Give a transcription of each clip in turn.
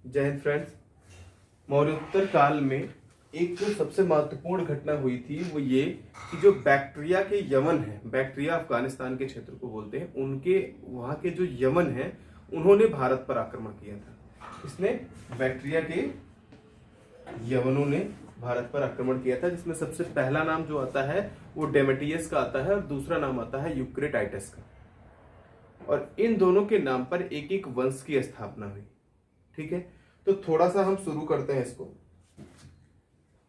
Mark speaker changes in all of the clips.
Speaker 1: जय हिंद फ्रेंड्स। मौर्योत्तर काल में एक जो सबसे महत्वपूर्ण घटना हुई थी वो ये कि जो बैक्ट्रिया के यमन है, बैक्ट्रिया अफगानिस्तान के क्षेत्र को बोलते हैं, उनके वहाँ के जो यमन है उन्होंने भारत पर आक्रमण किया था। इसने बैक्ट्रिया के यमनों ने भारत पर आक्रमण किया था, जिसमें सबसे पहला नाम जो आता है वो डेमेटियस का आता है और दूसरा नाम आता है यूक्रेटाइटस का। और इन दोनों के नाम पर एक एक वंश की स्थापना हुई। ठीक है, तो थोड़ा सा हम शुरू करते हैं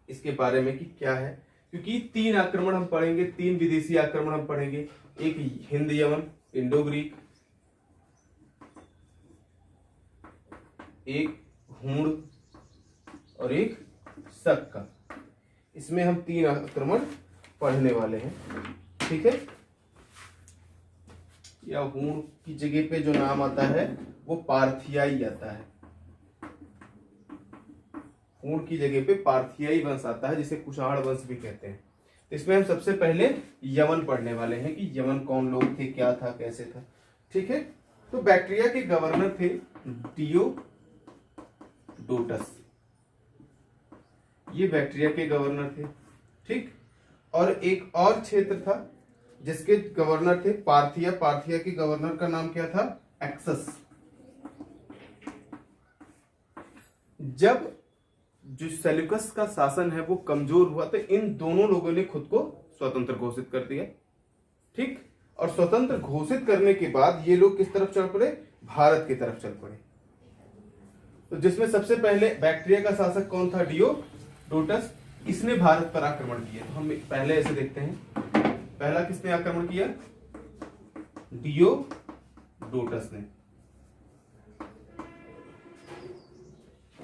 Speaker 1: इसके बारे में कि क्या है, क्योंकि तीन आक्रमण हम पढ़ेंगे, तीन विदेशी आक्रमण हम पढ़ेंगे। एक हिंद यमन इंडो ग्रीक, एक हूण और एक शक का। इसमें हम तीन आक्रमण पढ़ने वाले हैं। ठीक है, या हूण की जगह पे जो नाम आता है वो पार्थियाई आता है। हूण की जगह पे पार्थियाई वंश आता है, जिसे कुषाण वंश भी कहते हैं। तो इसमें हम सबसे पहले यमन पढ़ने वाले हैं कि यमन कौन लोग थे, क्या था, कैसे था। ठीक है, तो बैक्ट्रिया के गवर्नर थे डियोडोटस। ये बैक्ट्रिया के गवर्नर थे। ठीक, और एक और क्षेत्र था जिसके गवर्नर थे पार्थिया। पार्थिया के गवर्नर का नाम क्या था? एक्सस। जब जो सेल्यूकस का शासन है वो कमजोर हुआ तो इन दोनों लोगों ने खुद को स्वतंत्र घोषित कर दिया। ठीक, और स्वतंत्र घोषित करने के बाद ये लोग किस तरफ चल पड़े? भारत की तरफ चल पड़े। तो जिसमें सबसे पहले बैक्ट्रिया का शासक कौन था? डियोडोटस। इसने भारत पर आक्रमण किया। तो हम पहले ऐसे देखते हैं, पहला किसने आक्रमण किया? डियोडोटस ने।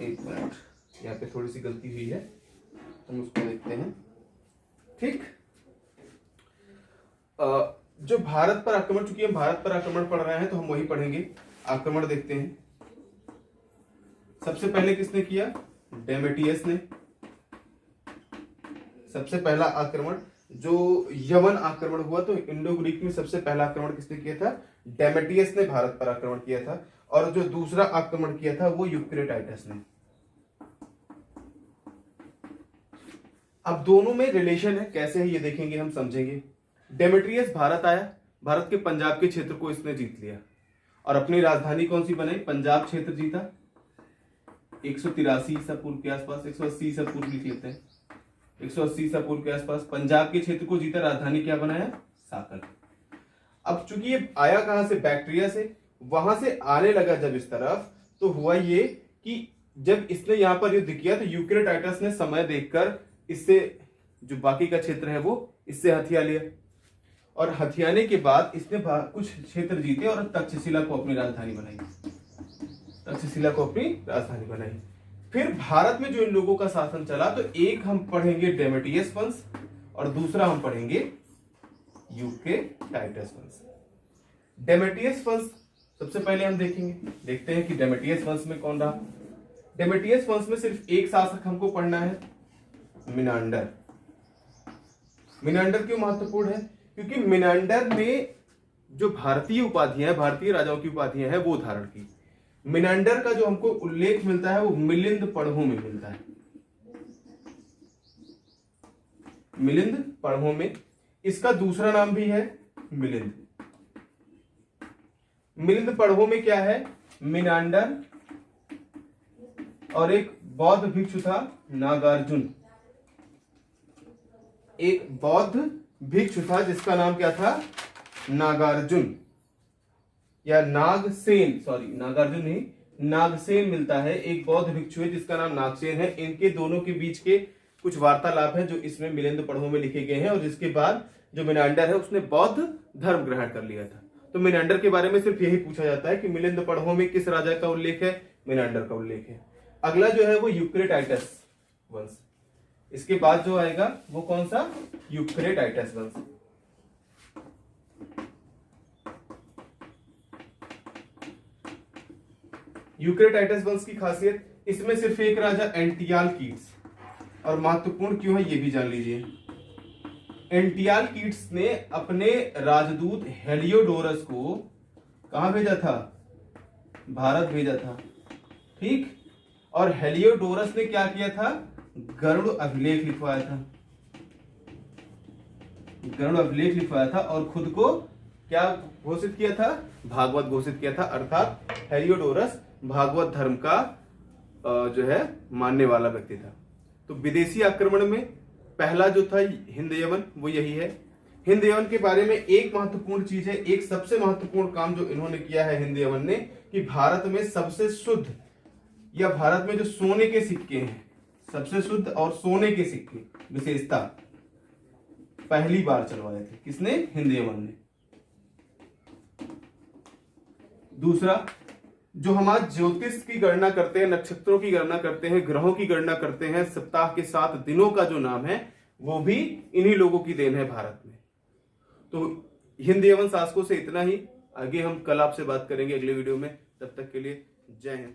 Speaker 1: एक मिनट, यहाँ पे थोड़ी सी गलती हुई है, हम उसको देखते हैं। ठीक, जो भारत पर आक्रमण, चूंकि हम भारत पर आक्रमण पढ़ रहे हैं तो हम वही पढ़ेंगे। आक्रमण देखते हैं। सबसे पहले किसने किया? डेमेटियस ने। सबसे पहला आक्रमण जो यमन आक्रमण हुआ, तो इंडो ग्रीक में सबसे पहला आक्रमण किसने किया था? डेमेटियस ने भारत पर आक्रमण किया था। और जो दूसरा आक्रमण किया था वो यूक्रेटाइटस ने। अब दोनों में रिलेशन है, कैसे है ये देखेंगे, हम समझेंगे। डेमेट्रियस भारत आया, भारत के पंजाब के क्षेत्र को इसने जीत लिया और अपनी राजधानी कौन सी बनाई? पंजाब क्षेत्र जीता। 183 ईसा पूर्व के आसपास, 180 ईसा पूर्व लिख लेते हैं, 180 ईसा पूर्व के आसपास पंजाब के क्षेत्र को जीता। राजधानी क्या बनाया? साकल। अब चूंकि ये आया कहां से? बैक्ट्रिया से। वहां से आने लगा जब इस तरफ, तो हुआ ये कि जब इसने यहां पर युद्ध किया तो यूक्रेटाइटस ने समय देखकर इससे जो बाकी का क्षेत्र है वो इससे हथिया लिया। और हथियाने के बाद इसने कुछ क्षेत्र जीते और तक्षशिला को अपनी राजधानी बनाई। तक्षशिला को अपनी राजधानी बनाई। फिर भारत में जो इन लोगों का शासन चला, तो एक हम पढ़ेंगे डेमेटियस वंश और दूसरा हम पढ़ेंगे यूक्रेटाइटस वंश। डेमेटियस वंश सबसे पहले हम देखेंगे। देखते हैं कि डेमेटियस वंश में कौन रहा। डेमेटियस वंश में सिर्फ एक शासक हमको पढ़ना है, मिनांडर। मिनांडर क्यों महत्वपूर्ण है? क्योंकि मिनांडर ने जो भारतीय उपाधियां, भारतीय राजाओं की उपाधियां हैं वो धारण की। मिनांडर का जो हमको उल्लेख मिलता है वो मिलिंद पढ़ों में मिलता है। मिलिंद पढ़ों में। इसका दूसरा नाम भी है मिलिंद। मिलिंद पढ़ों में क्या है? मिनांडर और एक बौद्ध भिक्षु था नागार्जुन। एक बौद्ध भिक्षु था जिसका नाम क्या था? नागार्जुन या नागसेन। सॉरी, नागार्जुन नहीं, नागसेन मिलता है। एक बौद्ध भिक्षु है जिसका नाम नागसेन है। इनके दोनों के बीच के कुछ वार्तालाप है जो इसमें मिलिंद पढ़ों में लिखे गए हैं। और जिसके बाद जो मिनांडर है उसने बौद्ध धर्म ग्रहण कर लिया था। तो मिनांडर के बारे में सिर्फ यही पूछा जाता है कि मिलिंद पढ़ों में किस राजा का उल्लेख है? मिनांडर का उल्लेख है। अगला जो है वो यूक्रेटाइटस वंश। इसके बाद जो आएगा वो कौन सा? यूक्रेटाइटस वंश। यूक्रेटाइटस वंश की खासियत, इसमें सिर्फ एक राजा एंटियालकीट्स। और महत्वपूर्ण क्यों है ये भी जान लीजिए। एंटियालकीट्स ने अपने राजदूत हेलियोडोरस को कहां भेजा था? भारत भेजा था। ठीक, और हेलियोडोरस ने क्या किया था? गरुड़ अभिलेख लिखवाया था। गरुड़ अभिलेख लिखवाया था और खुद को क्या घोषित किया था? भागवत घोषित किया था। अर्थात हेलियोडोरस भागवत धर्म का जो है मानने वाला व्यक्ति था। तो विदेशी आक्रमण में पहला जो था हिंद यवन, वो यही है। हिंद यवन के बारे में एक महत्वपूर्ण चीज है, एक सबसे महत्वपूर्ण काम जो इन्होंने किया है हिंद यवन ने, कि भारत में सबसे शुद्ध या भारत में जो सोने के सिक्के हैं, सबसे शुद्ध और सोने के सिक्के विशेषता पहली बार चलवाए थे। किसने? हिंद यवन ने। दूसरा, जो हमारा ज्योतिष की गणना करते हैं, नक्षत्रों की गणना करते हैं, ग्रहों की गणना करते हैं, सप्ताह के 7 दिनों का जो नाम है वो भी इन्हीं लोगों की देन है भारत में। तो हिंद यवन शासकों से इतना ही। आगे हम कल आपसे बात करेंगे अगले वीडियो में। तब तक के लिए जय हिंद।